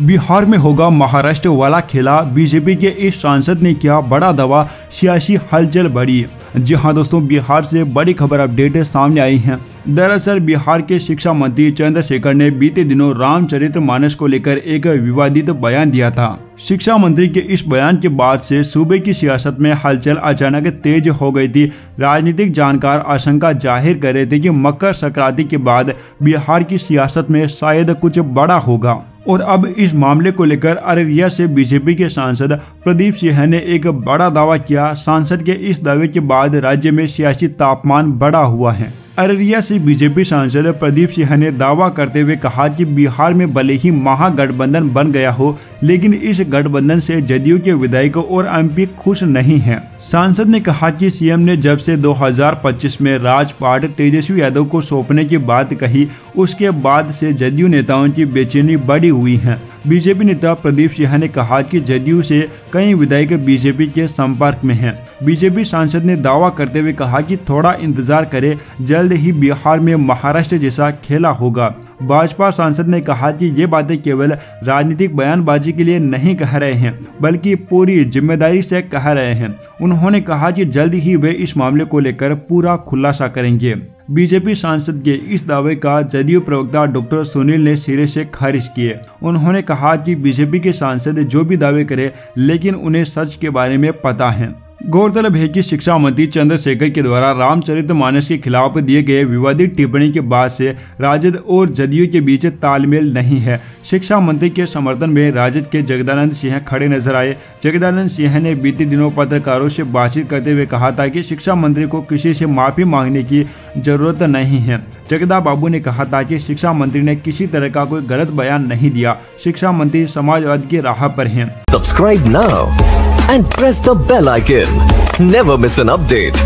बिहार में होगा महाराष्ट्र वाला खेला, बीजेपी के इस सांसद ने किया बड़ा दावा, सियासी हलचल बढ़ी। जी हां दोस्तों, बिहार से बड़ी खबर अपडेट सामने आई है। दरअसल बिहार के शिक्षा मंत्री चंद्रशेखर ने बीते दिनों रामचरितमानस को लेकर एक विवादित बयान दिया था। शिक्षा मंत्री के इस बयान के बाद से सूबे की सियासत में हलचल अचानक तेज हो गई थी। राजनीतिक जानकार आशंका जाहिर कर रहे थे कि मकर संक्रांति के बाद बिहार की सियासत में शायद कुछ बड़ा होगा। और अब इस मामले को लेकर अररिया से बीजेपी के सांसद प्रदीप सिंह ने एक बड़ा दावा किया। सांसद के इस दावे के बाद राज्य में सियासी तापमान बढ़ा हुआ है। अररिया से बीजेपी सांसद प्रदीप सिंह ने दावा करते हुए कहा कि बिहार में भले ही महागठबंधन बन गया हो, लेकिन इस गठबंधन से जदयू के विधायक और एमपी खुश नहीं हैं। सांसद ने कहा कि सीएम ने जब से 2025 में राजपाट तेजस्वी यादव को सौंपने की बात कही, उसके बाद से जदयू नेताओं की बेचैनी बढ़ी हुई है। बीजेपी नेता प्रदीप सिंह ने कहा कि जदयू से कई विधायक बीजेपी के संपर्क में हैं। बीजेपी सांसद ने दावा करते हुए कहा कि थोड़ा इंतजार करें, जल्द ही बिहार में महाराष्ट्र जैसा खेला होगा। भाजपा सांसद ने कहा कि ये बातें केवल राजनीतिक बयानबाजी के लिए नहीं कह रहे हैं, बल्कि पूरी जिम्मेदारी से कह रहे हैं। उन्होंने कहा कि जल्द ही वे इस मामले को लेकर पूरा खुलासा करेंगे। बीजेपी सांसद के इस दावे का जदयू प्रवक्ता डॉक्टर सुनील ने सिरे से खारिज किए। उन्होंने कहा कि बीजेपी के सांसद जो भी दावे करे, लेकिन उन्हें सच के बारे में पता है। गौरतलब है कि शिक्षा मंत्री चंद्रशेखर के द्वारा रामचरितमानस के खिलाफ दिए गए विवादित टिप्पणी के बाद से राजद और जदयू के बीच तालमेल नहीं है। शिक्षा मंत्री के समर्थन में राजद के जगदानंद सिंह खड़े नजर आए। जगदानंद सिंह ने बीते दिनों पत्रकारों से बातचीत करते हुए कहा था कि शिक्षा मंत्री को किसी से माफी मांगने की जरूरत नहीं है। जगदा बाबू ने कहा था कि शिक्षा मंत्री ने किसी तरह का कोई गलत बयान नहीं दिया। शिक्षा मंत्री समाजवाद की राह पर हैं। Subscribe now and press the bell icon. Never miss an update.